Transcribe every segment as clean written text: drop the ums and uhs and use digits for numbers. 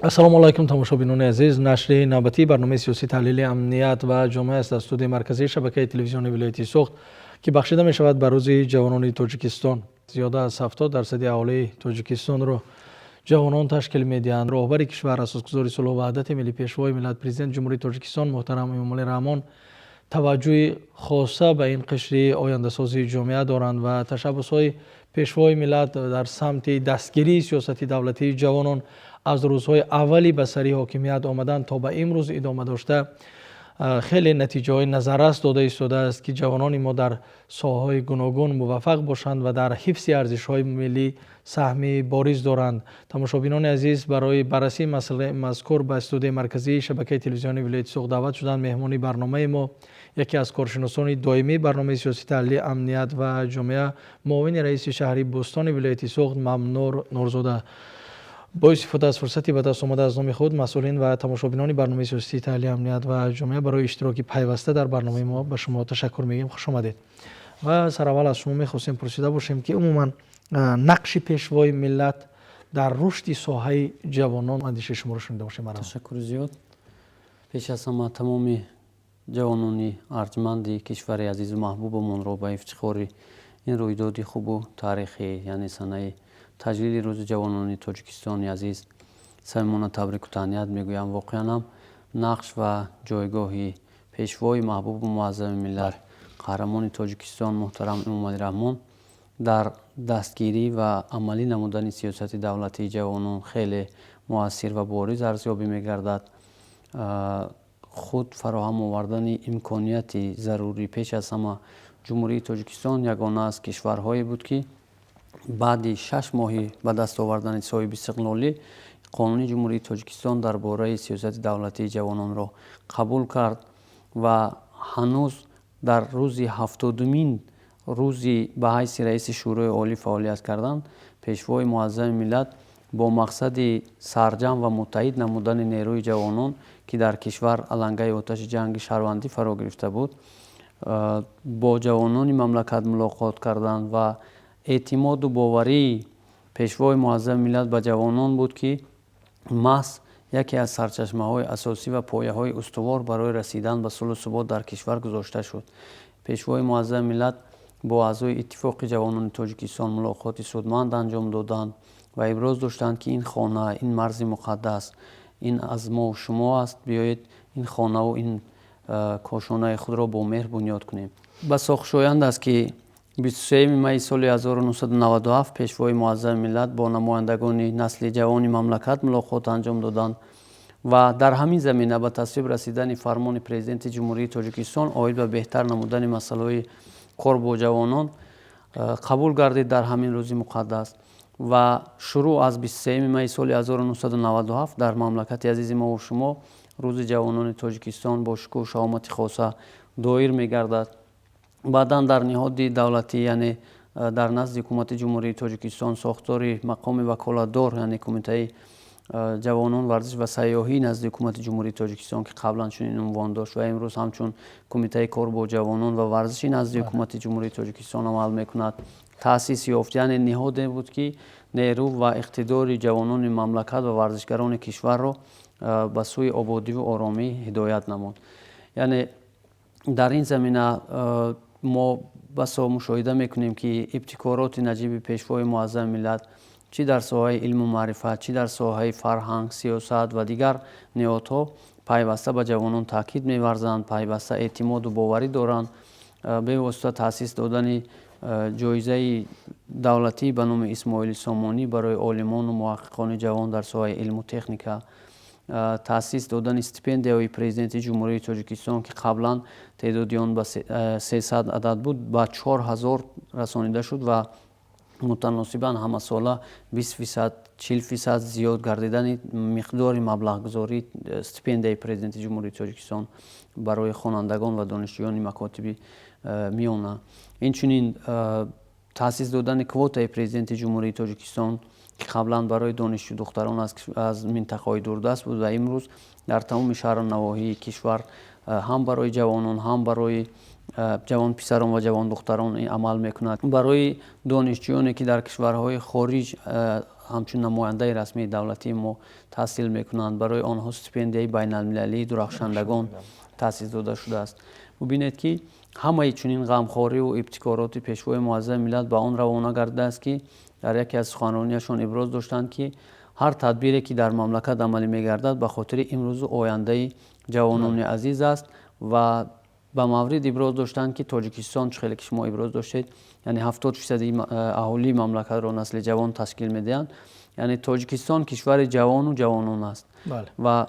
ассалому алайкум тамошобинони азиз. Нашри навбатии барномаи сиёсӣ, таҳлили амният ва ҷомеа аст аз студияи марказии шабакаи телевизиони вилояти Суғд ки бахшида мешавад ба рӯзи ҷавонони Тоҷикистон. зиёда аз 70% аҳолии Тоҷикистонро ҷавонон ташкил медиҳанд. роҳбари кишвар, асосгузори сулҳу ваҳдати миллӣ, пешвои миллат, президенти ҷумҳурии Тоҷикистон муҳтарам Эмомалӣ Раҳмон таваҷҷӯҳи хоса ба ин қишри ояндасозии ҷомеа доранд ва ташаббусҳои пешвои миллат дар самти дастгирии сиёсати давлатии ҷавонон аз рӯзҳои аввали ба сари ҳокимият омадан то ба имрӯз идома дошта хеле натиҷаҳои назаррас дода истодааст ки ҷавонони мо дар соҳаҳои гуногун муваффақ бошанд ва дар ҳифзи арзишҳои миллӣ саҳми бориз доранд. тамошобинони азиз, барои баррасии масъалаи мазкур ба студияи марказии шабакаи телевизиони вилояти Суғд даъват шуданд. меҳмони барномаи мо яке аз коршиносони доимии барномаи сиёсӣ, таҳлили амният ва ҷомеа, муовини раиси шаҳри Бӯстони вилояти Суғд Мамнур Нурзода. бо истифода аз фурсати ба даст омада аз номи худ, масъулин ва тамошобинони барномаи сиёсии, таҳлили амният ва ҷомеа барои иштироки пайваста дар барномаи мо ба шумо ташаккур мегӯем. хуш омадед. ва сараввал аз шумо мехостем пурсида бошем ки умуман нақши пешвои миллат дар рушди соҳаи ҷавонон андешаи шуморо шунида бошем. ташаккури зиёд. пеш аз ҳама тамоми ҷавонони арҷманди кишвари азизу маҳбубамонро ба ифтихори ин рӯйдоди хубу таърихӣ, яъне санаи таҷлили рӯзи ҷавонони Тоҷикистони азиз самимона табрику таҳният мегӯям. воқеан ҳам нақш ва ҷойгоҳи пешвои маҳбубу муаззами миллат, қаҳрамони Тоҷикистон муҳтарам Эмомалӣ Раҳмон дар дастгирӣ ва амалӣ намудани сиёсати давлатии ҷавонон хеле муассир ва бориз арзёбӣ мегардад. худ фароҳам овардани имконияти зарурӣ. пеш аз ҳама ҷумҳурии Тоҷикистон ягона аз кишварҳое буд ки баъди 6 моҳи ба даст овардани соҳиби истиқлолӣ қонуни ҷумҳурии Тоҷикистон дар бораи сиёсати давлатии ҷавононро қабул кард ва ҳанӯз дар рӯзи 70-умин рӯзи ба ҳайси раиси шӯрои олӣ фаъолият кардан, пешвои муаззами миллат бо мақсади сарҷам ва муттаҳид намудани нерӯи ҷавонон ки дар кишвар алангаи оташи ҷанги шаҳрвандӣ фаро гирифта буд, бо ҷавонони мамлакат мулоқот кардан ва эътимоду боварии пешвои муаззами миллат ба ҷавонон буд ки маҳз яке аз сарчашмаҳои асосӣ ва пояҳои устувор барои расидан ба сулҳу субот дар кишвар гузошта шуд. пешвои муаззами миллат бо аъзои иттифоқи ҷавонони Тоҷикистон мулоқоти судманд анҷом доданд ва иброз доштанд ки ин хона, ин марзи муқаддас, ин аз мо шумо аст, биёед ин хонаву ин кошонаи худро бо меҳр бунёд кунем. басо хушоянд аст ки 23 майи соли 1997 пешвои муаззами миллат бо намояндагони насли ҷавони мамлакат мулоқот анҷом доданд ва дар ҳамин замина ба тасвиб расидани фармони президенти ҷумҳурии Тоҷикистон оид ба беҳтар намудани масъалаҳои кор бо ҷавонон қабул гардид дар ҳамин рӯзи муқаддас ва шурӯъ аз 23 майи соли 1997 дар мамлакати азизи мову шумо рӯзи ҷавонони Тоҷикистон бо шукӯҳу шаомати хоса доир мегардад. баъдан дар ниҳоди давлатӣ, яъне дар назди ҳукумати ҷумҳурии Тоҷикистон сохтори мақоми ваколатдор, яъне кумитаи ҷавонон, варзиш ва сайёҳӣ назди ҳукумати ҷумҳурии Тоҷикистон ки қаблан чунин унвон дошт ва имрӯз ҳамчун кумитаи кор бо ҷавонон ва варзиши назди ҳукумати ҷумҳурии Тоҷикистон амал мекунад, таъсис ёфт. яъне ниҳоде буд ки нерӯ ва иқтидори ҷавонони мамлакат ва варзишгарони кишварро ба сӯи ободиву оромӣ ҳидоят намуд. яъне дар ин замина мо басо мушоҳида мекунем ки ибтикороти наҷиби пешвои муаззами миллат чӣ дар соҳаи илму маърифат, чӣ дар соҳаи фарҳанг, сиёсат ва дигар ниҳодҳо пайваста ба ҷавонон таъкид меварзанд, пайваста эътимоду боварӣ доранд. бевосита таъсис додани ҷоизаи давлатӣ ба номи Исмоили Сомонӣ барои олимону муҳаққиқони ҷавон дар соҳаи илму техника, таъсис додани стипендияҳои президенти ҷумҳурии Тоҷикистон ки қаблан теъдоди он ба 300 адад буд, ба 4000 расонида шуд ва мутаносибан ҳамасола 20%, 40% зиёд гардидани миқдори маблағгузории стипендияи президенти ҷумҳурии Тоҷикистон барои хонандагон ва донишҷӯёни макотиби миёна. инчунин таъсис додани квотаи президенти ҷумҳурии Тоҷикистон ки қаблан барои донишҷӯ духтарон аз минтақаҳои дурдаст буд ва имрӯз дар тамоми шаҳру навоҳии кишвар ҳам барои ҷавонон, ҳам барои ҷавон писарон ва ҷавон духтарон амал мекунад. барои донишҷӯёне ки дар кишварҳои хориҷ ҳамчун намояндаи расмии давлати мо таҳсил мекунанд. Барои онҳо стипендияи байналмилалии дурахшандагон таъсис дода шудааст. Бубинед ки ҳамаи чунин ғамхориву ибтикороти пешвои муаззами миллат ба он равона гардидааст ки дар яке аз суханронияшон иброз доштанд ки ҳар тадбире ки дар мамлакат амалӣ мегардад ба хотири имрӯзу ояндаи ҷавонони азиз аст ва ба маврид иброз доштанд ки Тоҷикистон чӣ хеле ки шумо иброз доштед, яъне 70% аҳолии мамлакатро насли ҷавон ташкил медиҳанд. Яъне Тоҷикистон кишвари ҷавону ҷавонон аст. Ва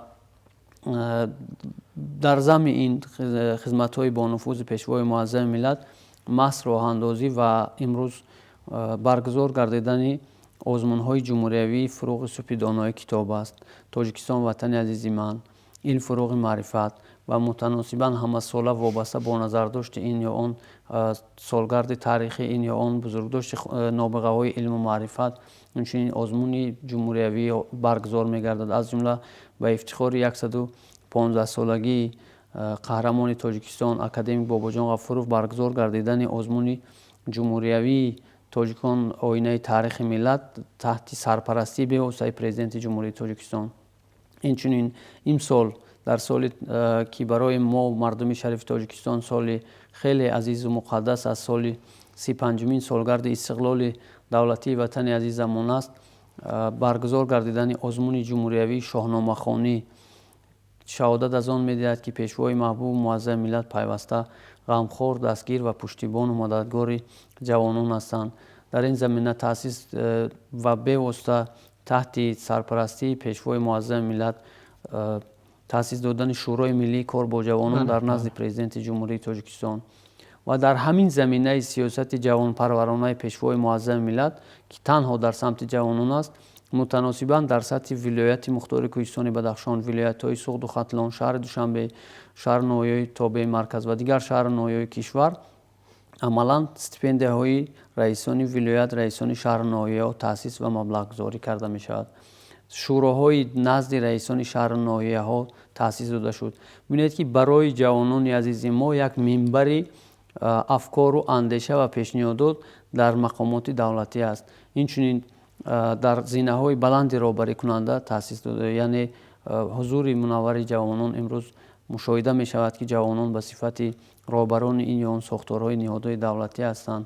дар замми ин хизматҳои бонуфузи пешвои муаззами миллат маҳз роҳандозӣ ва имрӯз баргузор гардидани озмунҳои ҷумҳуриявии фуруғи субҳи донои китоб аст. Тоҷикистон ватани азизи ман, ин фуруғи маърифат ва мутаносибан ҳамасола вобаста бо назардошти ин ё он солгарди таърихи ин ё он бузургдошти нобиғаҳои илму маърифат инчунин озмуни ҷумҳуриявӣ баргузор мегардад. Аз ҷумла ба ифтихори 115-солагии қаҳрамони Тоҷикистон академик Бобоҷон Ғафуров баргузор гардидани озмуни ҷумҳуриявии тоҷикон оинаи таърихи миллат таҳти сарпарастии бевоситаи президенти ҷумҳурии Тоҷикистон. Инчунин имсол дар соли ки барои мо мардуми шарифи Тоҷикистон соли хеле азизу муқаддас аз соли 35-мин солгарди истиқлоли давлатии ватани азизамон аст, баргузор гардидани озмуни ҷумҳуриявии шоҳномахонӣ шаҳодат аз он медиҳад ки пешвои маҳбуби муаззами миллат пайваста ғамхор, дастгир ва пуштибону мададгори ҷавонон ҳастанд. Дар ин замина таъсис ва бевосита таҳти сарпарастии пешвои муаззами миллат таъсис додани шӯрои миллии кор бо ҷавонон дар назди президенти ҷумҳурии Тоҷикистон ва дар ҳамин заминаи сиёсати ҷавонпарваронаи пешвои муаззами миллат ки танҳо дар самти ҷавонон аст, мутаносибан дар сатҳи вилояти мухтори Кӯҳистони Бадахшон, вилоятҳои Суғду Хатлон, шаҳри Душанбе, шаҳри ноҳияи Тобеи Марказ ва дигар шаҳри ноҳияҳои кишвар амалан стипендияҳои раисони вилоят, раисони шаҳри ноҳияҳо таъсис ва маблағгузорӣ карда мешавад. шӯроҳои назди раисони шаҳри ноҳияҳо таъсис дода шуд. Бинед ки барои ҷавонони азизи мо як минбари афкору андеша ва пешниҳодот дар мақомоти давлатӣ аст. Инчунин дар зинаҳои баланди роҳбарикунанда таъсис дода, яъне ҳузури мунаввари ҷавонон имрӯз мушоҳида мешавад ки ҷавонон ба сифати роҳбарони ин ё он сохторҳои niҳодҳои давлатӣ ҳастанд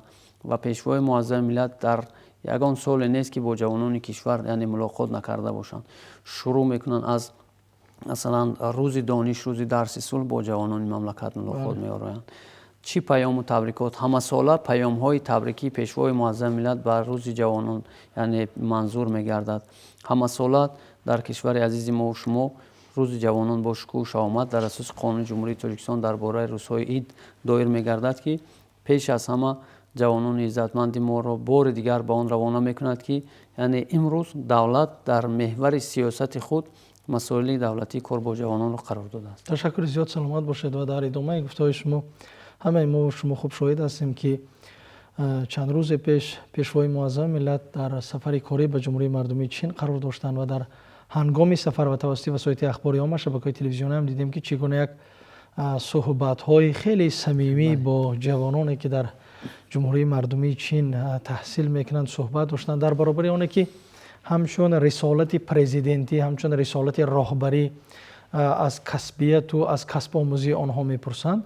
ва пешвои муаззами миллат дар ягон соле нест ки бо ҷавонони кишвар яъне мулоқот накарда бошанд. Шурӯъ мекунанд аз масалан рӯзи дониш, рӯзи дарси сулҳ бо ҷавонони мамлакат мулоқот меороянд. Чӣ паёму табрикот? Ҳамасола паёмҳои табрикии пешвои муаззами миллат ба рӯзи ҷавонон яъне манзур мегардад. Ҳамасола дар кишвари азизи мову шумо рӯзи ҷавонон бо шукӯҳу шаомат дар асоси қонуни ҷумҳурии Тоҷикистон дар бораи рӯзҳои ид доир мегардад ки пеш аз ҳама ҷавонони иззатманди моро бори дигар ба он равона мекунад ки яъне имрӯз давлат дар меҳвари сиёсати худ масоили давлатии кор бо ҷавононро қарор додааст. Ташаккури зиёд, саломат бошед. Ва дар идомаи гуфтаҳои шумо ҳамаи мо шумо хуб шоҳид ҳастем ки чанд рӯзе пеш пешвои муаззами миллат дар сафари корӣ ба ҷумҳурии мардумии Чин қарор доштанд ва дар ҳангоми сафар ва тавассути васоити ахбори омма, шабакаҳои телевизионӣ ҳам дидем ки чӣ гуна як суҳбатҳои хеле самимӣ бо ҷавононе ки дар ҷумҳурии мардумии Чин таҳсил мекунанд суҳбат доштанд дар баробари оне ки ҳамчун рисолати президентӣ, ҳамчун рисолати роҳбарӣ аз касбияту аз касбомӯзии онҳо мепурсанд.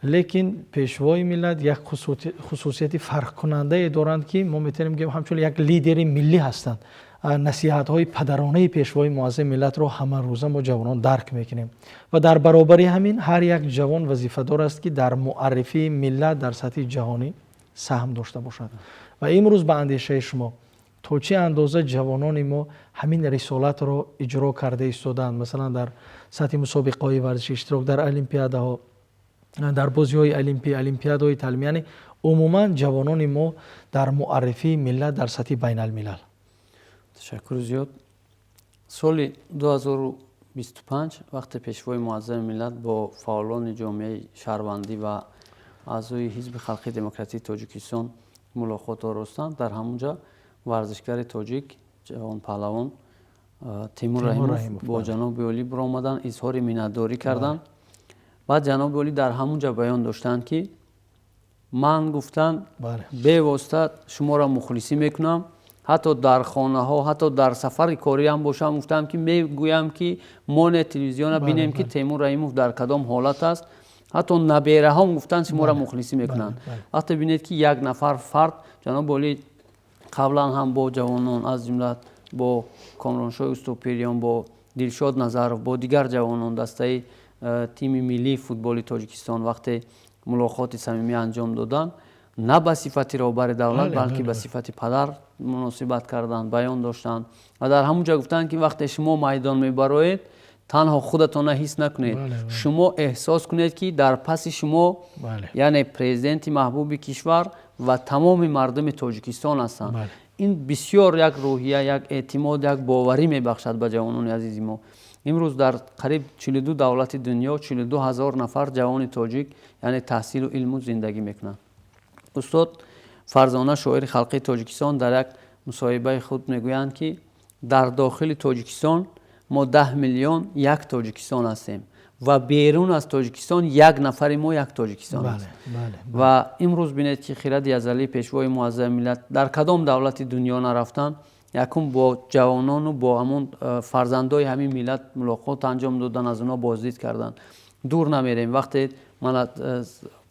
лекин пешвои миллат як хусусияти фарқкунандае доранд ки мо метавонем гӯем ҳамчун як лидери миллӣ ҳастанд. насиҳатҳои падаронаи пешвои муаззами миллатро ҳамарӯза мо ҷавонон дарк мекунем ва дар баробари ҳамин ҳар як ҷавон вазифадор аст ки дар муаррифии миллат дар сатҳи ҷаҳонӣ саҳм дошта бошад. ва имрӯз ба андешаи шумо то чӣ андоза ҷавонони мо ҳамин рисолатро иҷро карда истодаанд? Масалан дар сатҳи мусобиқаҳои варзишӣ иштирок дар олимпиадаҳо, дар бозиҳои олимпиадаҳои таълимӣ, яъне умуман ҷавонони мо дар муаррифии миллат дар сатҳи байналмилал. Ташаккури зиёд. Соли 2025 вақте пешвои муаззами миллат бо фаъолони ҷомеаи шаҳрвандӣ ва аъзои ҳизби халқии демократии Тоҷикистон мулоқот оростанд, дар ҳамунҷа варзишгари тоҷик ҷавонпаҳлавон Тимур Раҳимов бо ҷаноби олӣ биромаданд, изҳори миннатдорӣ карданд. баъд ҷаноби олӣ дар ҳамунҷа баён доштанд ки ман гуфтанд бевосита шуморо мухлисӣ мекунам حتی در خانه ها، حتی در سفر کاری هم باشم، گفتم که میگویم که ما تلویزیون ببینیم که تیمور رحیموف در کدام حالت است. حتی نبیره هم گفتن شما را مخلصی میکنند. وقتی ببینید که یک نفر فرد، جناب والی قبلا هم با جوانان از جمله با کامرانشاه استوپیریان، با دلشاد نظرов، با دیگر جوانان دسته تیم ملی فوتبال تاجیکستان وقتی ملاقات صمیمی انجام دادن، نه به صفت رهبر دولت بلکه به صفت پدر مناسبت کردند، بیان داشتند و در همونجا گفتند که وقتی شما میدان میبرید تنها خودتان حس نکنید، شما احساس کنید که در پس شما یعنی پرزیدنت محبوب کشور و تمام مردم تاجیکستان هستند. این بسیار یک روحیه، یک اعتماد، یک باوری میبخشد به جوانان عزیز ما. امروز در قریب 42 دولت دنیا 42,000 نفر جوان تاجیک یعنی تحصیل و علم و زندگی میکنند. استاد فرزانه شاعر خلقی تاجیکستان در یک مصاحبه خود میگویند که در داخل تاجیکستان ما 10 میلیون یک تاجیکستان هستیم و بیرون از تاجیکستان یک نفر ما یک تاجیکستان است. و امروز بینید که خرد یزدی پیشوای معظم ملت در کدام دولت دنیا نرفتن، یکم با جوانان و با همون فرزندای همین ملت ملاقات انجام دادن، از اونا بازدید کردن. دور نمیریم. وقتی من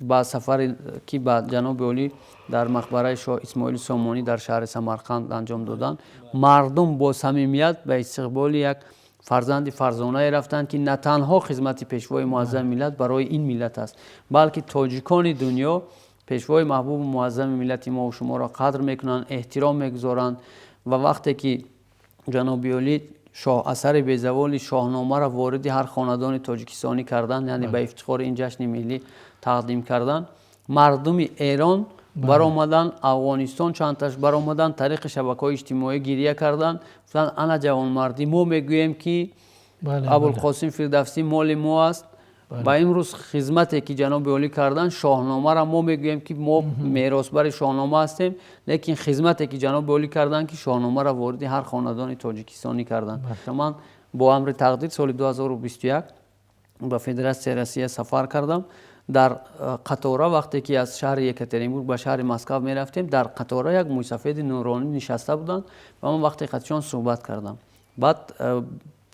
با سفر که با جناب عالی در مقبره شاه اسماعیل سامانی در شهر سمرقند انجام دادن، مردم با صمیمیت به استقبال یک فرزند فرزانه رفتند که نه تنها خدمت پیشوای معظم ملت برای این ملت است، بلکه تاجیکان دنیا پیشوای محبوب معظم ملت ما و شما را قدر میکنند، احترام میگذارند. و وقتی که جناب عالی شاه اثر بیزوال شاهنامه را وارد هر خاندان تاجیکستانی کردند، یعنی به افتخار این جشن ملی تقدیم کردند، مردم ایران برآمدن، افغانستان چندتاش برآمدن، طریق شبکه‌های اجتماعی گریه کردند، گفتند انا جوانمردی ما میگوییم که ابوالقاسم فردوسی مال ما است. با امروز خدمتی که جناب عالی کردن شاهنامه را ما میگوییم که ما میراثبر شاهنامه هستیم، لیکن خدمتی که جناب عالی کردن که شاهنامه را وارد هر خاندان تاجیکستانی کردن. من با امر تقدیر سال 2021 به فدراسیون روسیه سفر کردم. در قطاره وقتی که از شهر یکاترینبورگ به شهر مسکو می رفتیم، در قطاره یک موسفید نورانی نشسته بودند و من وقتی خودشان صحبت کردم. بعد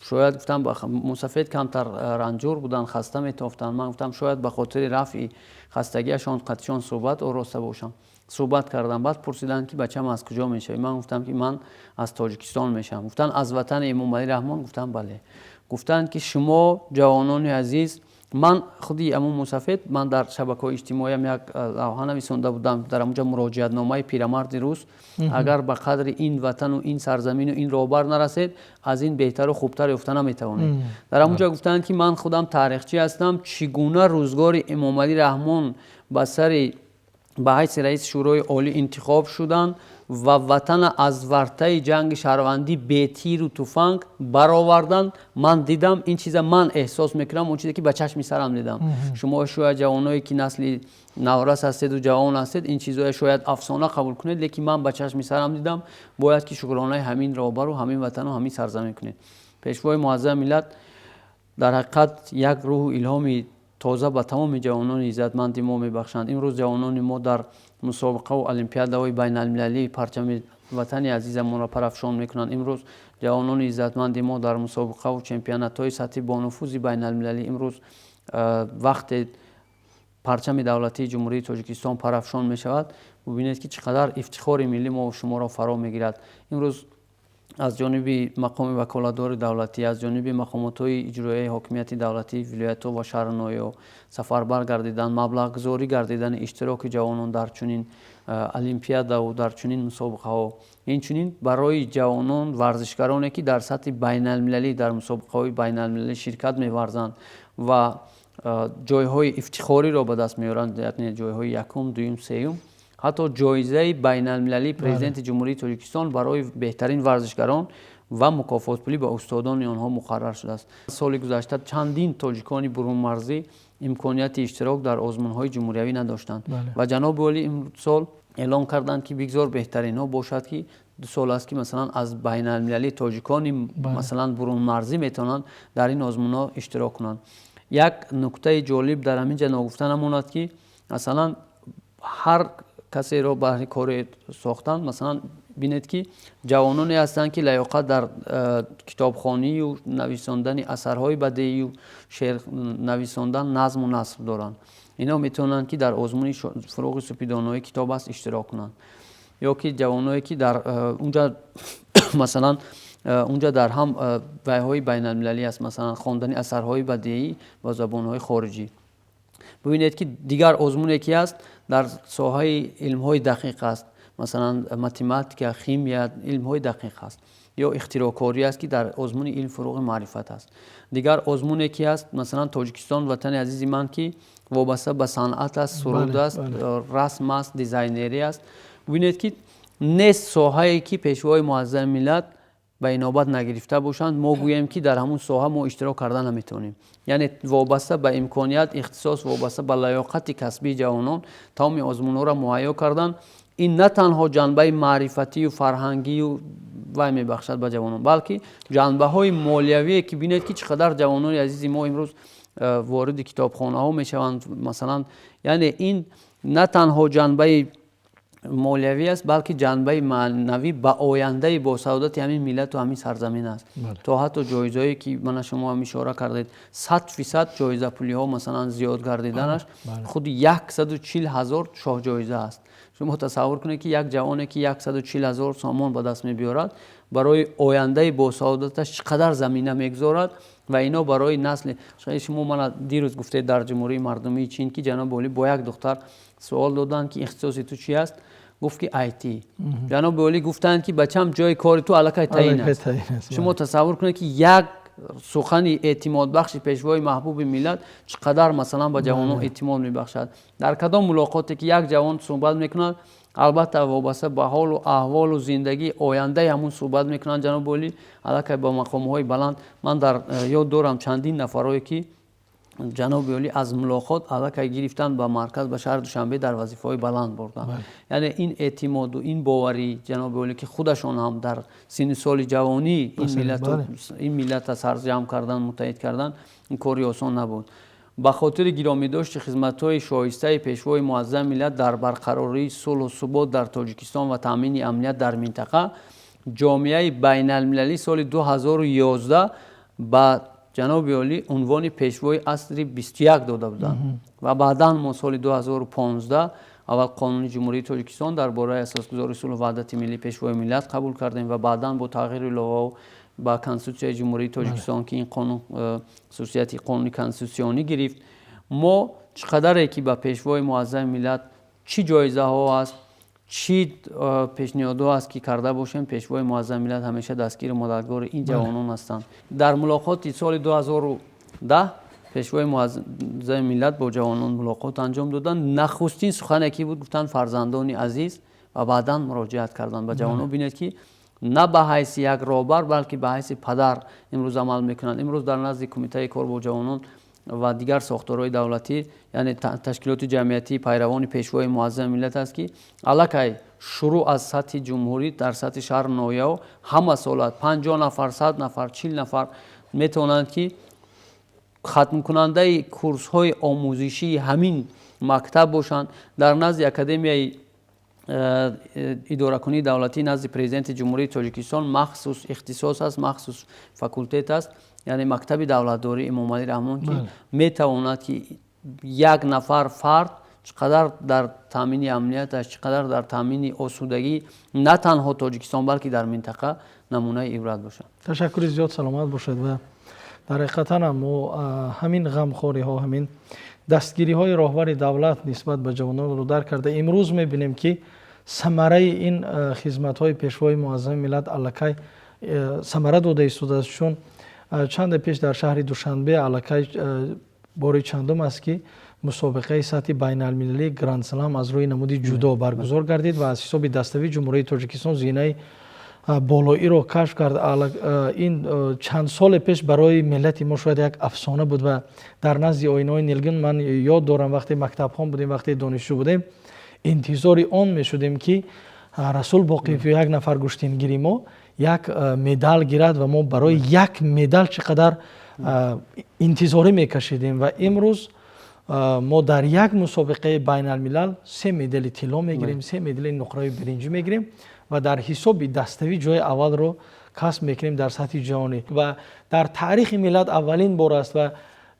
شاید گفتم موسفید کمتر رنجور بودن، خسته میتافتن. من گفتم شاید به خاطر رفع خستگیشان قدشان صحبت آراسته باشم. صحبت کردم. بعد پرسیدن که بچه‌م از کجا میشه؟ من گفتم که من از تاجیکستان میشم. گفتن از وطن امام علی رحمان؟ گفتم بله. گفتن که شما جوانان عزیز، من خودی امام موسفید، من در شبکه‌های اجتماعی هم یک لوحه نویسنده بودم، در اونجا مراجعت نامه پیرمرد روس، اگر به قدر این وطن و این سرزمین و این راهبر نرسید از این بهتر و خوبتر یافته نمیتوانید. در اونجا گفتن که من خودم تاریخچی هستم، چگونه روزگار امام علی رحمان به سر به حیث رئیس شورای عالی انتخاب شدند و وطن از ورطه جنگ شهروندی به تیر و تفنگ برآوردند. من دیدم این چیزا، من احساس میکنم اون چیزی که به چشم سرم دیدم. شما شاید جوانایی که نسل نورس هستید و جوان هستید این چیزا شاید افسانه قبول کنید، لیکن من به چشم سرم دیدم. باید که شکرانه همین راهبر و همین وطن و همین سرزمین کنید. پیشوای معظم ملت در حقیقت یک روح الهامی تازه به تمام جوانان عزتمند ما میبخشند. امروز جوانان ما در مسابقه و المپیادهای بین المللی پرچم وطن عزیزمون را پرافشان میکنند. امروز جوانان عزتمند ما در مسابقه و چمپیونات های سطحی با نفوذ بین المللی امروز وقت پرچم دولتی جمهوری تاجیکستان پرافشان میشود، ببینید که چقدر افتخار ملی ما و شما را فرا میگیرد. امروز از جانب مقام وکالتدار دولتی، از جانب مقامات‌های اجرایی حاکمیت دولتی ولایت‌ها و شهرنامه‌ها سفربر گردیدن، مبلغ گذاری گردیدن اشتراک جوانان در چنین المپیادا و در چنین مسابقه‌ها، این چنین برای جوانان ورزشکارانی که در سطح بین المللی در مسابقه‌های بین المللی شرکت می‌ورزند و جایهای افتخاری را به دست می‌آورند، یعنی جایهای یکم، دوم، سوم، حتی جایزه بین المللی پرزیدنت جمهوری تاجیکستان برای بهترین ورزشکاران و مکافات پولی به استادان آنها مقرر شده است. سال گذشته چندین تاجیکان برون مرزی امکانیت اشتراک در آزمون‌های جمهوریوی نداشتند و جناب عالی این سال اعلام کردند که بگذار بهترین ها باشد که 2 سال است که مثلا از بین المللی تاجیکان مثلا برون مرزی میتونند در این آزمون‌ها اشتراک کنند. یک نکته جالب در همین جا نگفته نماند که مثلا هر کسی را برای کار ساختن، مثلا بینید که جوانانی هستند که لیاقت در کتابخوانی و نویساندن اثرهای بدیعی و شعر نویساندن، نظم و نثر دارند. اینا میتونن که در آزمون فروغ سپیدانه‌های کتاب است اشتراک کنند، یا که جوانایی که در اونجا مثلا اونجا در هم ویهای بین المللی است، مثلا خواندن اثرهای بدیعی با زبانهای خارجی. ببینید که دیگر آزمون یکی است در ساحه علم‌های دقیق است، مثلا متماتیک، شیمی، علم‌های دقیق است، یا اختراع‌کاری است که در آزمون علم فروغ معرفت است. دیگر آزمون یکی است مثلا تاجیکستان وطن عزیز من که وابسته به صنعت است، سرود است، رسم است، دیزاینری است. ببینید که نیست ساحه‌ای که پیشوای معظم ملت به این نوبت نگرفته باشند ما گوییم که در همون ساحه ما اشتراک کردن نمیتونیم. یعنی وابسته به امکانیت، اختصاص، وابسته به لیاقت کسبی جوانان تمام آزمون‌ها را مهیا کردن. این نه تنها جنبه معرفتی و فرهنگی و وای میبخشد به جوانان، بلکه جنبه های مالیوی که بینید که چقدر جوانان عزیز ما امروز وارد کتابخانه ها میشوند مثلا. یعنی این نه تنها جنبه مالیوی است بلکه جنبه معنوی به آینده با سعادت همین ملت و همین سرزمین است. تا حتی جایزه‌ای که من شما هم اشاره کردید 100% جایزه پولی ها مثلا زیاد گردیدنش خود 140,000 شاه جایزه است. شما تصور کنید که یک جوانی که 140,000 سامان به دست می‌آورد برای آینده با سعادتش چقدر زمینه میگذارد و اینا برای نسل. شما من دیروز گفته در جمهوری مردمی چین که جناب والی با یک دختر سوال دادن که اختصاص تو چی است، گفت که آیتی. جناب والی گفتند که بچم جای کار تو الکی تعیین است. شما تصور کنید که یک سخن اعتماد بخش پیشوای محبوب ملت چقدر مثلا با جوانان اعتماد میبخشد. در کدام ملاقاتی که یک جوان صحبت میکنه البته وابسته به حال و احوال و زندگی آینده همون صحبت میکنن جناب والی الکی با مقام های بلند. من در یاد دارم چندین نفرایی که جناب والی از ملاقات الکی گرفتن به مرکز به شهر دوشنبه در وظیفه های بلند بردن. یعنی این اعتماد و این باوری جناب والی که خودشون هم در سن سال جوانی این ملت سرجم کردن، متحد کردن، این کاری آسان نبود. به خاطر گرامی داشت خدمت‌های شایسته پیشوای معظم ملت در برقراری صلح و ثبات در تاجیکستان و تامین امنیت در منطقه، جامعه بین المللی سال 2011 با جناب والی عنوان پیشوای عصر 21 داده بودند و بعدا ما سال 2015 اول قانون جمهوری تاجیکستان درباره اساسگذاری صلح و وحدت ملی پیشوای ملت قبول کردیم و بعدا با تغییر لوائح با کنستیتوسیون جمهوری تاجیکستان که این قانون خصوصیت قانونی کنستیتوسیونی گرفت. ما چقدر که با پیشوای معظم ملت چی جایزه ها است، چی پیشنهادها است که کرده باشیم، پیشوای معظم ملت همیشه دستگیر مددگار این جوانان هستند. در ملاقات سال 2010 پیشوای معظم ملت با جوانان ملاقات انجام دادن. نخستین سخنی که بود گفتن فرزندان عزیز و بعدا مراجعت کردن به جوانان. ببینید که نه به حیث یک رهبر بلکه به حیث پدر امروز عمل میکنند. امروز در نزد کمیته کار با جوانان و دیگر ساختارهای دولتی یعنی تشکیلات جمعیتی پیروان پیشوای معظم ملت است که الکی شروع از سطح جمهوری در سطح شهر نویا همه سالات 50 نفر، 100 نفر، 40 نفر میتونند که ختم کننده کورس های آموزشی همین مکتب باشند. در نزد اکادمیای اداره کنی دولتی نزد پرزیدنت جمهوری تاجیکستان مخصوص اختصاص است، مخصوص فاکولتت است، یعنی مکتب دولتداری امام علی رحمان که میتواند که یک نفر فرد چقدر در تامین امنیتش، چقدر در تامین آسودگی نه تنها تاجیکستان بلکه در منطقه نمونه عبرت باشد. تشکر زیاد، سلامت باشد. و در حقیقت ما همین غمخواری ها، همین دستگیری های راهبر دولت نسبت به جوانان رو درک کرده. امروز میبینیم که ثمره این خدمت های پیشوای معظم ملت الکی ثمره داده ایستاده است. چون چند پیش در شهر دوشنبه الکی باری چندم است که مسابقه سطح بین المللی گراند سلام از روی نمودی جودو برگزار گردید و از حساب دستوی جمهوری تاجیکستان زینه بالایی رو کشف کرد. این چند سال پیش برای ملت ما شاید یک افسانه بود و در نزد آینه‌های نیلگون من یاد دارم وقتی مکتب خان بودیم، وقتی دانشجو بودیم، انتظار آن می شدیم که رسول باقی یک نفر گشتینگیری ما یک مدال گیرد و ما برای یک مدال چقدر انتظاری می کشیدیم. و امروز ما در یک مسابقه بین الملل 3 مدال طلا میگیریم، 3 مدال نقره برنجی میگیریم و در حساب دستوی جای اول رو کسب میکنیم در سطح جهانی و در تاریخ ملت اولین بار است و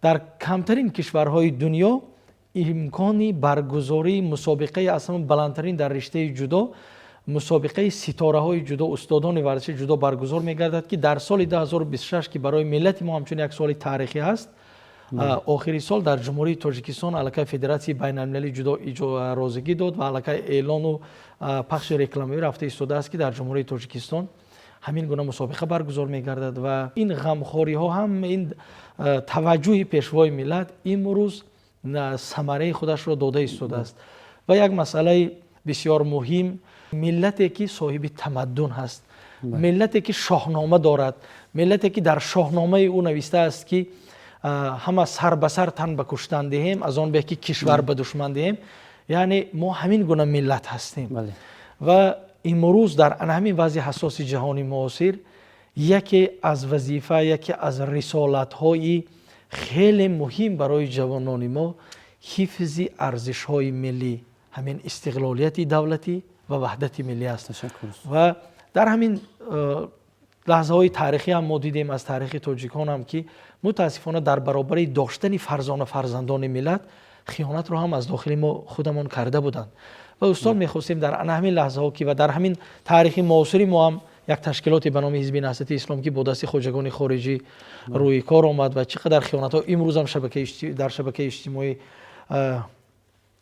در کمترین کشورهای دنیا امکانی برگزاری مسابقه اصلا بلندترین در رشته جودو، مسابقه ستاره های جودو، استادان ورزش جودو برگزار میگردد که در سال 2026 که برای ملت ما همچون یک سال تاریخی است، آخری سال در جمهوری تاجیکستان علاقه فدراسیون بین المللی جودو رازگی داد و علاقه اعلان و پخش رکلامی رفته ایستاده است که در جمهوری تاجیکستان همین گونه مسابقه برگزار میگردد و این غمخواری ها هم این توجه پیشوای ملت امروز ثمره خودش را داده ایستاده است و یک مسئله بسیار مهم، ملتی که صاحب تمدن هست، ملتی که شاهنامه دارد، ملتی که در شاهنامه او نوشته است که همه سر به سر تن به کشتن دهیم از آن به که کشور به دشمن دهیم، یعنی ما همین گونه ملت هستیم. و امروز در همین وضع حساس جهانی معاصر یکی از وظیفه، یکی از رسالت های خیلی مهم برای جوانان ما حفظ ارزش های ملی، همین استقلالیت دولتی و وحدت ملی است. و در همین لحظه های تاریخی هم ما دیدیم از تاریخ تاجیکان هم که متاسفانه در برابر داشتن فرزندان ملت خیانت رو هم از داخل ما خودمان کرده بودند و استاد میخواستیم در همین لحظه ها که و در همین تاریخ معاصر ما هم یک تشکیلاتی به نام حزب نهضت اسلام که با دست خواجگان خارجی روی کار آمد و چقدر خیانت ها امروز هم در شبکه اجتماعی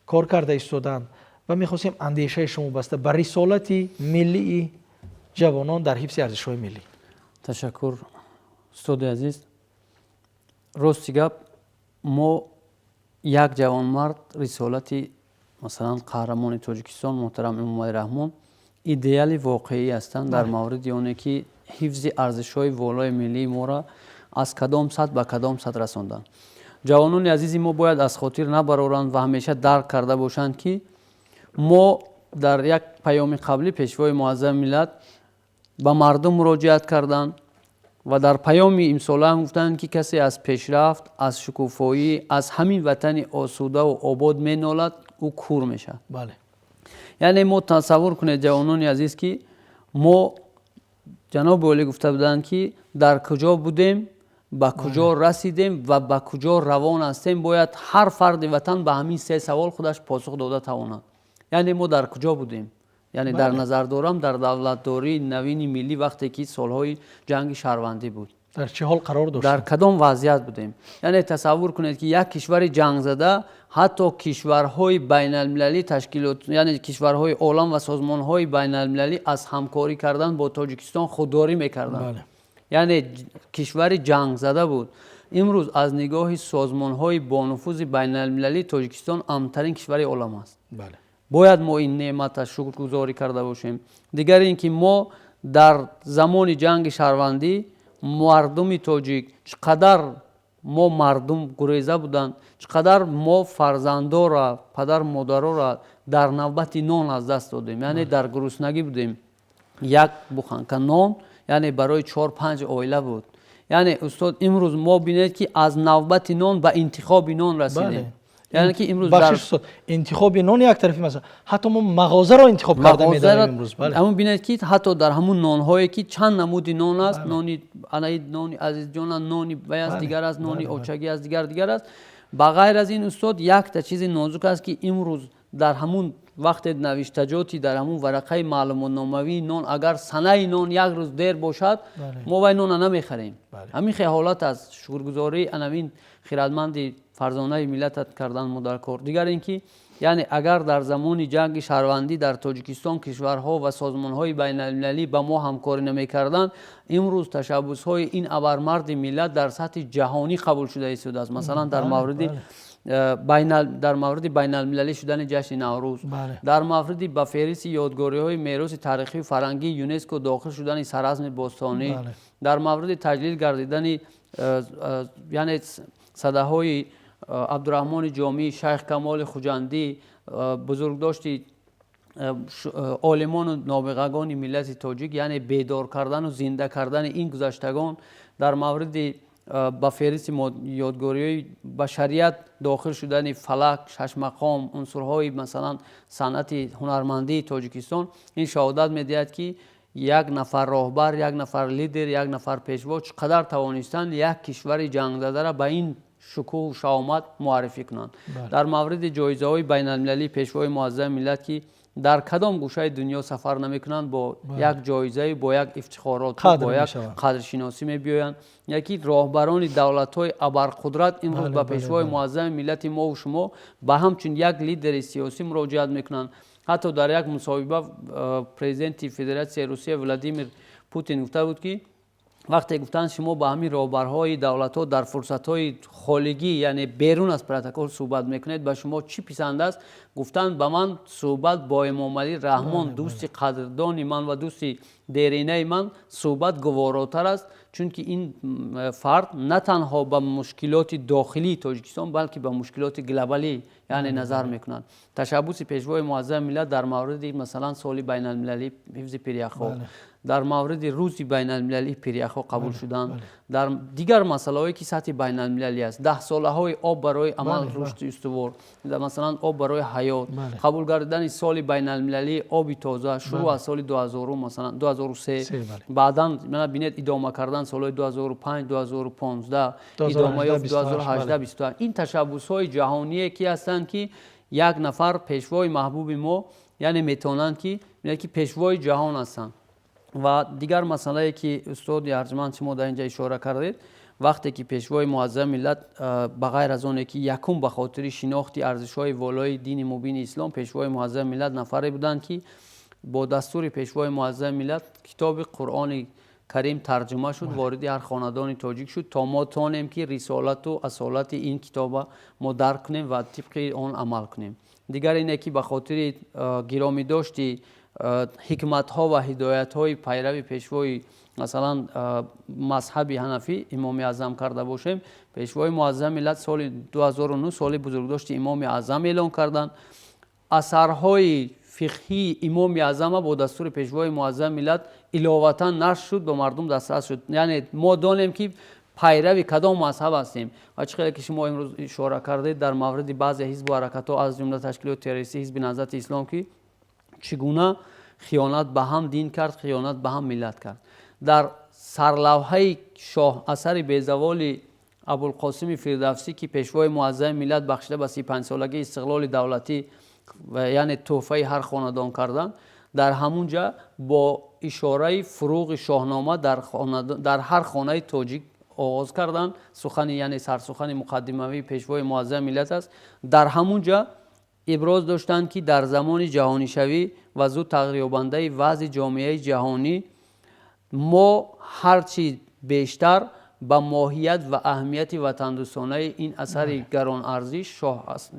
کار کرده ایستادند و میخواستیم اندیشه شما بسته بر رسالت ملی جوانان در حفظ ارزش های ملی. تشکر استاد عزیز. راستی گپ ما یک جوانمرد رسالتی مثلا قهرمان تاجیکستان محترم امام رحمان ایدئال واقعی هستند در مورد اونه که حفظ ارزش های والای ملی ما را از کدام سطح به کدام سطح رساندن. جوانان عزیز ما باید از خاطر نبرارند و همیشه درک کرده باشند که ما در یک پیام قبلی پیشوای معظم ملت به مردم مراجعت کردند و در پیام امساله هم گفتند که کسی از پیشرفت، از شکوفایی، از همین وطن آسوده و آباد می نالد او کور میشه. بله. یعنی ما تصور کنید جوانان عزیز که ما جناب والی گفته بودند که در کجا بودیم، به کجا رسیدیم و به کجا روان هستیم، باید هر فرد وطن به همین 3 سوال خودش پاسخ داده تواند. یعنی ما در کجا بودیم؟ یعنی در نظر دارم در دولتداری نوین ملی وقتی که سالهای جنگ شهروندی بود در چه حال قرار داشتیم؟ در کدام وضعیت بودیم؟ یعنی تصور کنید که یک کشور جنگ زده حتی کشورهای بین المللی تشکیلات، یعنی کشورهای عالم و سازمانهای بین المللی از همکاری کردن با تاجیکستان خودداری میکردن. بله. یعنی کشور جنگ زده بود. امروز از نگاه سازمانهای با نفوذ بین المللی تاجیکستان امن‌ترین کشور عالم است. بله. باید ما این نعمت شکرگزاری کرده باشیم. دیگر اینکه ما در زمان جنگ شهروندی مردم تاجیک چقدر ما مردم گریزه بودند، چقدر ما فرزندا را، پدر مادرها را در نوبت نان از دست دادیم. یعنی در گرسنگی بودیم. یک بخانک نان یعنی برای 4-5 عائله بود. یعنی استاد امروز ما بینید که از نوبت نان به انتخاب نان رسیدیم. بله. یعنی که امروز در انتخاب نان یک طرفی مثلا حتی ما مغازه را انتخاب کرده می‌داریم امروز. بله. اما بینید که حتی در همون نان هایی که چند نمود نان است، نانی عنید، نانی عزیز جان، نانی بیاس دیگر است، نانی اوچگی است دیگر است. بغیر از این استاد یک تا چیز نازک است که امروز در همون وقت نوشتجاتی در همون ورقه معلومات ناموی نان اگر سنه نان یک روز دیر باشد ما وای نان نمیخریم. همین حالت از شکرگزاری انوین خیرتمند فرزانه ملت کردن ما در کار. دیگر اینکه یعنی اگر در زمان جنگ شهروندی در تاجیکستان کشورها و سازمانهای بین المللی با ما همکاری نمیکردند، امروز تشبس‌های این ابرمرد ملت در سطح جهانی قبول شده است. مثلا در مورد بین المللی شدن جشن نوروز، در مورد به فهرست یادگاری‌های میراث تاریخی و فرهنگی یونسکو داخل شدن سراسم باستانی، در مورد تجلیل گردیدن یعنی صداهای عبدالرحمن جامی، شیخ کمال خوجندی، بزرگداشتی عالمان و نابغگان ملت تاجیک، یعنی بیدار کردن و زنده کردن این گذشتگان، در مورد با فهرست یادگاری بشریت داخل شدن فلک، شش مقام، عنصرهای مثلا صنعت هنرمندی تاجیکستان، این شهادت میدهد که یک نفر راهبر، یک نفر لیدر، یک نفر پیشوا چقدر توانستند یک کشور جنگ زده را به این شکوه و شهامت معرفی کنند. در مورد جایزه های بین المللی پیشوای معظم ملت که در کدام گوشه دنیا سفر نمیکنند با یک جایزه، با یک افتخارات، با یک قدرشناسی میبیایند. یکی راهبران دولت های ابرقدرت امروز به پیشوای معظم ملت ما و شما به همچون یک لیدر سیاسی مراجعت میکنند. حتی در یک مصاحبه پرزیدنت فدراسیون روسیه ولادیمیر پوتین گفته بود که وقتی گفتن شما با همین راهبرهای دولت‌ها در فرصت‌های خالگی یعنی بیرون از پروتکل صحبت میکنید به شما چی پسند است؟ گفتن به من صحبت با امام علی رحمان دوست قدردان من و دوست دیرینه من صحبت گواراتر است، چون که این فرد نه تنها به مشکلات داخلی تاجیکستان بلکه به مشکلات گلوبالی یعنی نظر میکنند. تشبث پیشوای معظم ملت در مورد مثلا سال بین المللی حفظ پیریخ‌ها، در مورد روز بین المللی پیریخ‌ها قبول شدن، در دیگر مسائلی که سطح بین المللی است، 10 ساله های آب برای عمل رشد استوار، مثلا آب برای حیات، قبول گردیدن سال بین المللی آب تازه شروع از سال 2000 مثلا 2003، بعداً من ببینید ادامه کردن سال 2005 2015 ادامه یافت 2018 22. این تشبث های جهانی کی هستند که یک نفر پیشوای محبوب ما یعنی میتونند که پیشوای جهان هستند. و دیگر مسئله که استاد ارجمند شما در اینجا اشاره کردید، وقتی که پیشوای معظم ملت بغیر از اون که یکم به خاطر شناخت ارزش‌های والای دین مبین اسلام، پیشوای معظم ملت نفری بودند که با دستور پیشوای معظم ملت کتاب قرآن کریم ترجمه شد، وارد هر خاندان تاجیک شد تا ما توانیم که رسالت و اصالت این کتاب ما درک کنیم و طبق آن عمل کنیم. دیگر اینه که به خاطر گرامی داشتی حکمت ها و هدایت های پیروی پیشوای مثلا مذهب حنفی امام اعظم کرده باشیم، پیشوای معظم ملت سال 2009 سال بزرگداشت امام اعظم اعلان کردند. اثرهای فقهی امام اعظم با دستور پیشوای معظم ملت علاوتا نشر شد، به مردم دسترس شد. یعنی ما دانیم که پیروی کدام مذهب هستیم. و چقدر که شما امروز اشاره کردید در مورد بعضی حزب و حرکت ها از جمله تشکیلات تروریستی حزب نهضت اسلام که چگونه خیانت به هم دین کرد، خیانت به هم ملت کرد. در سرلوحه شاه اثر بیزوال ابوالقاسم فردوسی که پیشوای معظم ملت بخشیده به 35 سالگی استقلال دولتی و یعنی تحفه هر خاندان کردن، در همونجا با اشاره فروغ شاهنامه در هر خانه تاجیک آغاز کردن. سخن یعنی سرسخن مقدمه پیشوای معظم ملت است. در همونجا ابراز داشتند که در زمان جهانی شوی و زود تغییر یابنده وضع جامعه جهانی ما هرچی بیشتر به ماهیت و اهمیت وطن دوستانه این اثر گران ارزش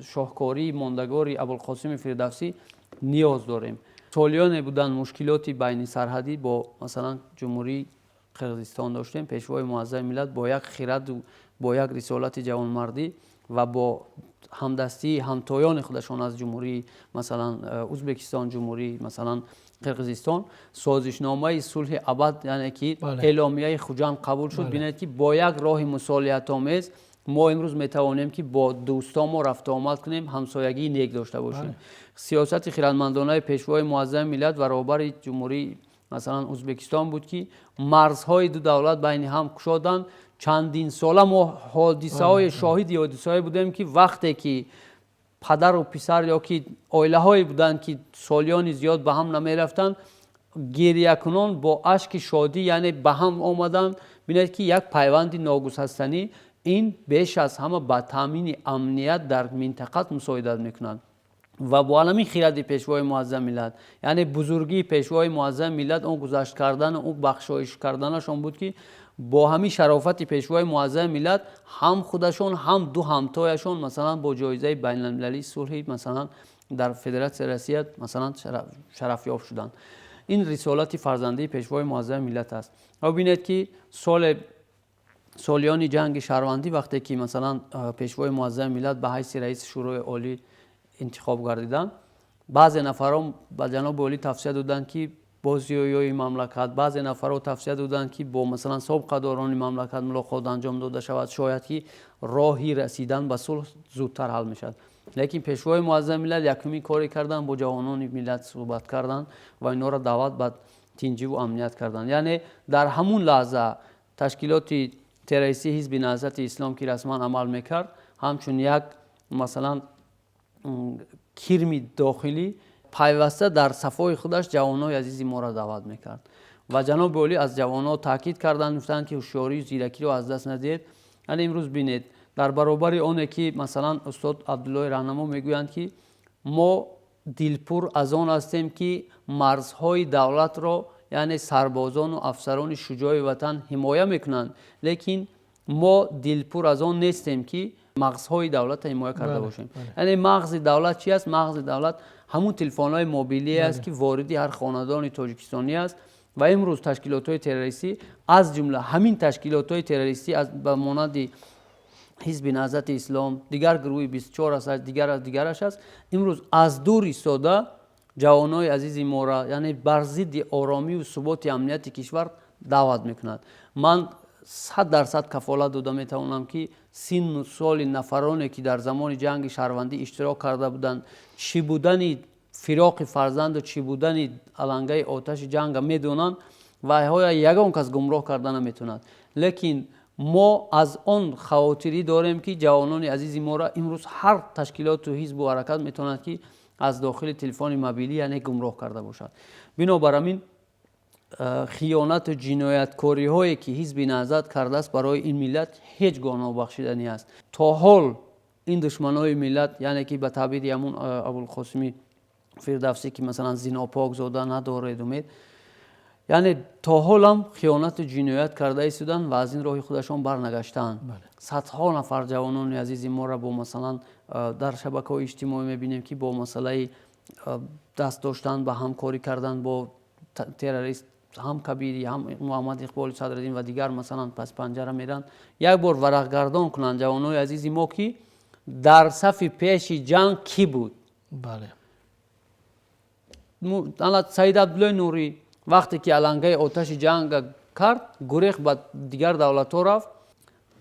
شاهکاری ماندگار ابوالقاسم فردوسی نیاز داریم. سالیان بودن مشکلاتی بین سرحدی با مثلا جمهوری قرقیزستان داشتیم. پیشوای معظم ملت با یک خرد و با یک رسالت جوانمردی و با همدستی همتایان خودشان از جمهوری مثلا ازبکستان، جمهوری مثلا قرقیزستان، سازشنامه صلح ابد یعنی که اعلامیه خوجند قبول شد. ببینید که با یک راه مصالحت آمیز ما امروز میتوانیم که با دوستان ما رفت آمد کنیم، همسایگی نیک داشته باشیم. سیاست خردمندانه پیشوای معظم ملت و رهبر جمهوری مثلا ازبکستان بود که مرزهای دو دولت بین هم گشادند. چندین ساله ما حادثه های شاهد حادثه های بودیم که وقتی که پدر و پسر یا که عائله های بودند که سالیان زیاد به هم نمی رفتند، گریه کنان با اشک شادی یعنی به هم آمدند. ببینید که یک پیوند ناگسستنی این بیش از همه به تامین امنیت در منطقه مساعدت میکنند. و با علمی خیرات پیشوای معظم ملت یعنی بزرگی پیشوای معظم ملت اون گذشت کردن اون بخشایش کردنشون بود که با همین شرافت پیشوای معظم ملت هم خودشون هم دو همتایشون مثلا با جایزه بین المللی صلح مثلا در فدراسیون روسیه مثلا شرف یافت شدند. این رسالت فرزندی پیشوای معظم ملت است. و ببینید که سالیان جنگ شهروندی وقتی که مثلا پیشوای معظم ملت به حیث رئیس شورای عالی انتخاب گردیدند، بعضی نفران به جناب عالی توصیه دادند که بازجویی مملکت. بعضی نفرها توصیه دادند که با مثلا سابقه‌داران مملکت ملاقات انجام داده شود، شاید که راهی رسیدن به صلح زودتر حل میشد. لیکن پیشوای معظم ملت یکمی کاری کردن، با جوانان ملت صحبت کردن و اینا را دعوت به تینجی و امنیت کردن. یعنی در همون لحظه تشکیلات تروریستی حزب نهضت اسلام که رسما عمل میکرد همچون یک مثلا کرمی داخلی پیوسته در صفای خودش جوانای عزیز ما را دعوت میکرد و جناب والی از جوانان تاکید کردند، گفتند که هوشیاری و زیرکی رو از دست ندید. یعنی امروز بینید در برابر اون که مثلا استاد عبدالله راهنما میگویند که ما دلپور از آن هستیم که مرزهای دولت را یعنی سربازان و افسران شجاع وطن حمایت میکنند، لیکن ما دلپور از آن نیستیم که مغزهای دولت حمایت کرده باشیم. یعنی مغز دولت چی است؟ مغز دولت همون تلفن‌های موبیلی است که واردی هر خاندان تاجیکستانی است و امروز تشکیلات‌های تروریستی از جمله همین تشکیلات‌های تروریستی از به مانند حزب نهضت اسلام، دیگر گروه 24 است، دیگرش است، امروز از دور ایستاده جوانای عزیز ما را یعنی بر ضد آرامی و ثبات امنیت کشور دعوت میکنند. من 100% کفالت داده میتوانم که سن و سال نفرانی که در زمان جنگ شهروندی اشتراک کرده بودند چی بودن فراق فرزند و چی بودن علنگه آتش جنگ میدونند و یگان کس گمراه کردن نمیتوند. لیکن ما از آن خواطری داریم که جوانان عزیز ما را امروز هر تشکیلات و حزب و حرکت میتوند که از داخل تلفن موبیلی یعنی گمراه کرده باشد. بنابراین خیانت و جنایتکاری هایی که حزب نهضت کرده است برای این ملت هیچ گونه بخشیدنی است. تا حال این دشمنای ملت یعنی که به تعبیر همون ابوالقاسمی فردوسی که مثلا زنا پاک زاده ندارد امید، یعنی تا حال هم خیانت و جنایت کرده ایستادن و از این راه خودشان برنگشتند. صدها نفر جوانان عزیز ما را با مثلا در شبکه‌های اجتماعی میبینیم که با مسئله دست داشتن به همکاری کردن با تروریست، هم کبیری هم محمد اقبال صدرالدین و دیگر مثلا پس پنجره میرن یک بار ورق گردان کنن جوانای عزیز ما که در صف پیش جنگ کی بود. بله. سید عبدالله نوری وقتی که علنگه آتش جنگ کرد گریخت به دیگر دولت ها رفت،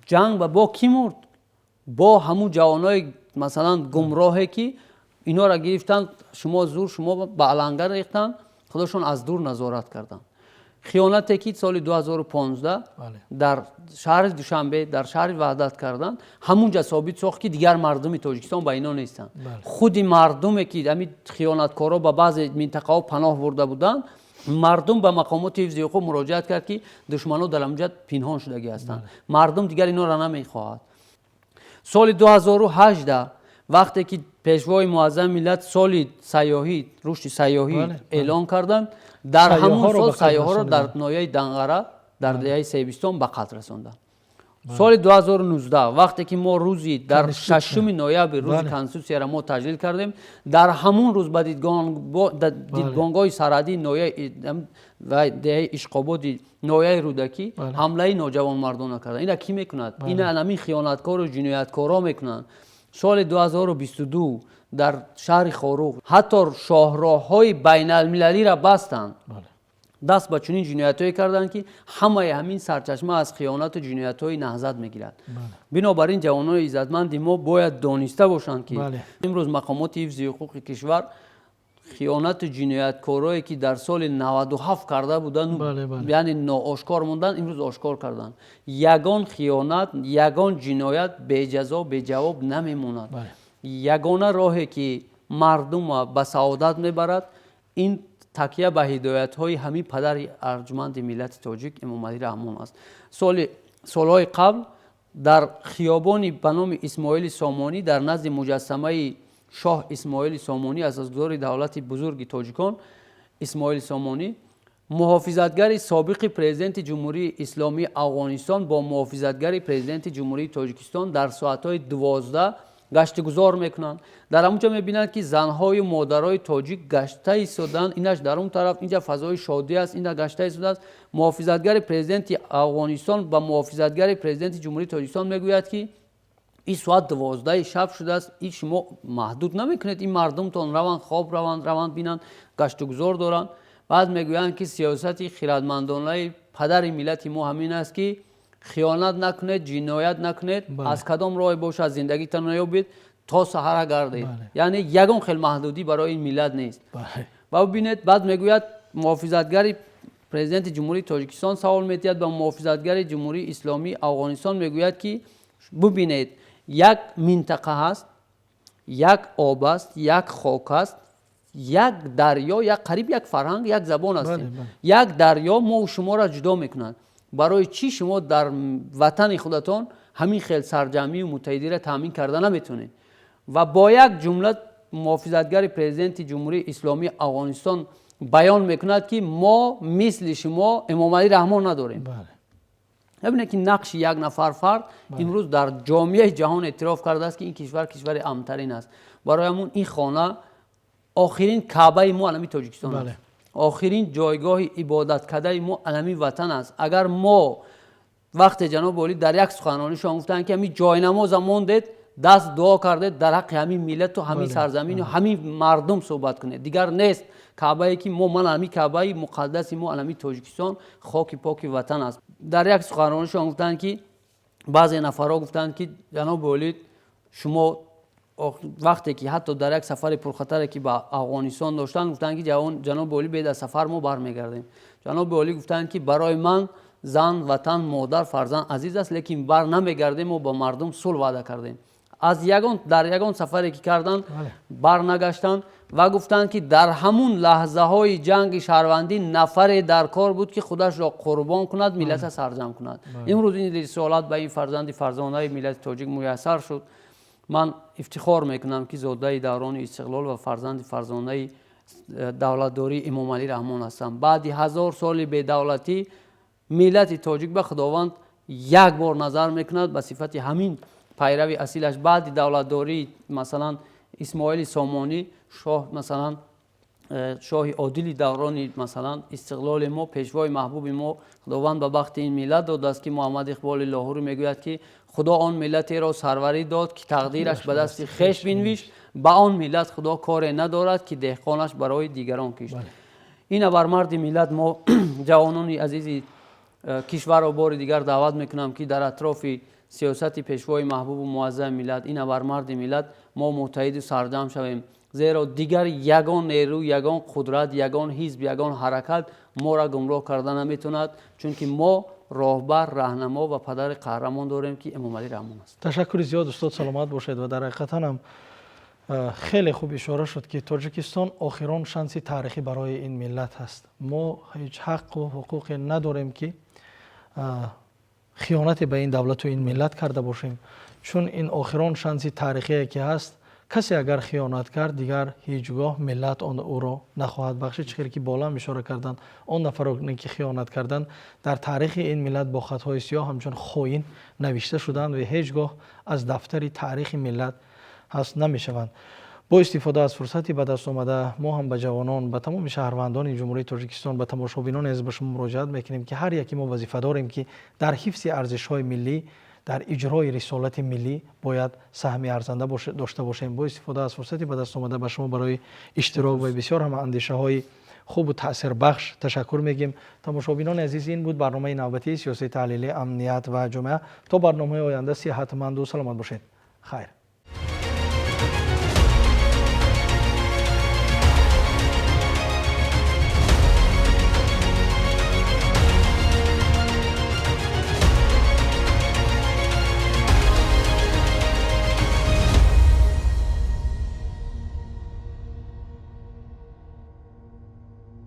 جنگ با کی مرد؟ با همون جوانای مثلا گمراهی که اینا را گرفتن، شما زور شما به علنگه ریختن، خودشون از دور نظارت کردن. خیانتی که سال 2015 در شهر دوشنبه در شهر وحدت کردن همونجا ثابت ساخت که دیگر مردم تاجیکستان با اینا نیستن. خود مردمی که همین خیانتکارا به بعضی منطقه ها پناه برده بودن، مردم به مقامات حفظ حقوق مراجعت کرد که دشمنان در اونجا پنهان شدگی هستند. مردم دیگر اینا را نمیخواهد. سال 2018 وقتی که پیشوای معظم ملت سال سیاحی رشد سیاحی اعلان کردند، در همون سال سیاحا را در ناحیه دنقره در دهه سیبستان به قتل رساندند. سال 2019 وقتی که ما روزی در 6 نوامبر روز کنستیتوسی را ما تجلیل کردیم، در همون روز به دیدگاه‌های سرحدی ناحیه و دهه اشقاباد ناحیه رودکی حمله نوجوان مردان کردند. اینا کی میکند؟ اینا همین خیانتکار و جنایتکارا میکنند. سال 2022 در شهر خاروق حتی شاهراه‌های بین المللی را بستند. دست به چنین جنایت‌هایی کردند که همین سرچشمه از خیانت و جنایت‌های نهضت میگیرد. بنابراین جوانان عزتمند ما باید دانسته باشند که امروز مقامات حفظ حقوق کشور خیانت و جنایتکارایی که در سال 97 کرده بودند یعنی ناآشکار موندن، امروز آشکار کردند. یگان خیانت، یگان جنایت به جزا به جواب نمیماند. یگانه راهی که مردم به سعادت میبرد این تکیه به هدایت‌های همین پدر ارجمند ملت تاجیک امام علی رحمان است. سالهای قبل در خیابانی به نام اسماعیل سامانی در نزد مجسمه شاه اسماعیل سامانی اساسگذار دولت بزرگ تاجیکان اسماعیل سامانی، محافظتگر سابق پرزیدنت جمهوری اسلامی افغانستان با محافظتگر پرزیدنت جمهوری تاجیکستان در ساعت‌های 12 گشت گذار میکنند. در اونجا میبینند که زنهای و مادرای تاجیک گشته ایستادن، اینش در اون طرف، اینجا فضای شادی است، اینجا گشته ایستاده است. محافظتگر پرزیدنت افغانستان و محافظتگر پرزیدنت جمهوری تاجیکستان میگوید که این ساعت 12 شب شده است، این شما محدود نمیکنید این مردمتون روند خواب روند بینند گشت گذار دارند. بعد میگویند که سیاست خردمندانه پدر ملت ما همین است که خیانت نکنید، جنایت نکنید، از کدام راه باشه از زندگیتان نیابید تا سحر گردید. یعنی یگان خیلی محدودی برای این ملت نیست. و ببینید بعد میگوید محافظتگر پرزیدنت جمهوری تاجیکستان سوال میتید به محافظتگر جمهوری اسلامی افغانستان، میگوید که ببینید یک منطقه هست، یک آب است، یک خاک است، یک دریا، یک قریب یک فرهنگ، یک زبان است. یک دریا ما و شما را جدا میکنند. برای چی شما در وطن خودتان همین خیل سرجمی و متحدی را تامین کرده نمیتونید؟ و با یک جمله محافظتگر پرزیدنت جمهوری اسلامی افغانستان بیان میکند که ما مثل شما امام علی رحمان نداریم. ببینید که نقش یک نفر فرد امروز در جامعه جهان اعتراف کرده است که این کشور کشور امن‌ترین است. برای همون این خانه آخرین کعبه ما علمی تاجیکستان است. آخرین جایگاه عبادت کده ما علمی وطن است. اگر ما وقت جناب عالی در یک سخنرانیشان گفتن که همین جای نماز ماندید، دست دعا کردید در حق همین ملت و همین سرزمین و همین مردم صحبت کنید، دیگر نیست. کعبه ای که ما من علمی کعبه مقدس ما علمی تاجیکستان خاک پاک وطن است. در یک سخنرانیشان گفتن که بعضی نفرها گفتن که جناب عالی شما وقتی که حتی در یک سفر پرخطر که به افغانستان داشتن گفتن که جناب عالی بعد از سفر ما برمیگردیم. جناب عالی گفتن که برای من زن، وطن، مادر، فرزند عزیز است، لیکن بر نمیگردیم و با مردم صلح وعده کردیم. از در یگان سفری که کردن برنگشتن و گفتند که در همون لحظه های جنگ شهروندی نفر در کار بود که خودش را قربان کند، ملت سرجم کند. امروز این رسالت به این فرزندای ملت تاجیک میسر شد. من افتخار میکنم که زاده دوران استقلال و فرزندای دولتداری امام علی رحمان هستم. بعد 1000 سال بی دولتی ملت تاجیک به خداوند یک بار نظر میکند به صفت همین پیروی اصیلش. بعد دولتداری مثلا اسماعیل سامانی شاه، مثلا شاه عادل دوران مثلا استقلال ما، پیشوای محبوب ما، خداوند به بخت این ملت داد است که محمد اقبال لاهوری میگوید که خدا آن ملتی را سروری داد که تقدیرش به دست خویش بنوشت، به آن ملت خدا کار ندارد که دهقانش برای دیگران کشت. این بر مرد ملت ما جوانان عزیز کشور را بار دیگر دعوت میکنم که در اطراف سیاست پیشوای محبوب و معظم ملت، این بر مرد ملت ما متحد و سرجم شویم، زیرا دیگر یگان نیرو، یگان قدرت، یگان حزب، یگان حرکت ما را گمراه کرده نمیتوند، چون که ما راهبر، راهنما و پدر قهرمان داریم که امام علی رحمان است. تشکر زیاد استاد، سلامت باشید. و در حقیقت هم خیلی خوب اشاره شد که تاجیکستان آخرین شانس تاریخی برای این ملت هست. ما هیچ حق و حقوقی نداریم که خیانت به این دولت و این ملت کرده باشیم، چون این آخرین شانس تاریخی که هست. کسی اگر خیانت کرد دیگر هیچگاه ملت او را نخواهد بخشید. چیزی که بالا اشاره کردند، آن نفرانی که خیانت کردند در تاریخ این ملت با خطهای سیاه همچون خائن نوشته شدند و هیچگاه از دفتر تاریخ ملت حذف نمیشوند. با استفاده از فرصتی به دست آمده ما هم به جوانان، به تمام شهروندان جمهوری تاجیکستان، به تماشابینان از به شما مراجعت میکنیم که هر یکی ما وظیفه داریم که در حفظ ارزش‌های ملی، در اجرای رسالت ملی باید سهم ارزنده داشته باشیم. با استفاده از فرصتی به دست آمده به شما برای اشتراک و بسیار هم اندیشه‌های خوب و تأثیر بخش تشکر میگیم. تماشابینان عزیز، این بود برنامه نوبتی سیاسی تحلیلی امنیت و جامعه. تا برنامه آینده صحتمند و سلامت باشید. خیر.